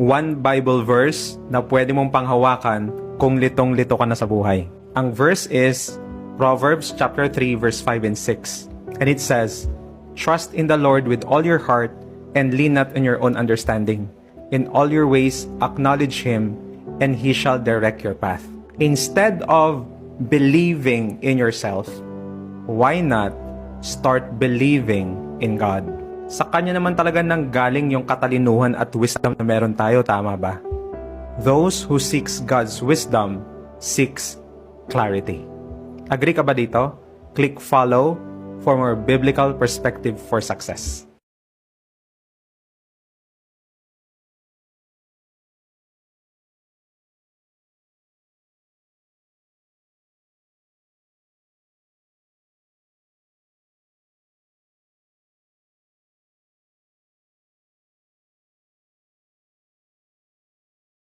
one Bible verse na pwede mong panghawakan kung litong-lito ka na sa buhay. Ang verse is Proverbs chapter 3 verse 5 and 6. And it says, "Trust in the Lord with all your heart and lean not on your own understanding. In all your ways acknowledge Him, and He shall direct your path." Instead of believing in yourself, why not start believing in God? Sa Kanya naman talaga nanggaling yung katalinuhan at wisdom na meron tayo, tama ba? Those who seeks God's wisdom seeks clarity. Agree ka ba dito? Click follow for more biblical perspective for success.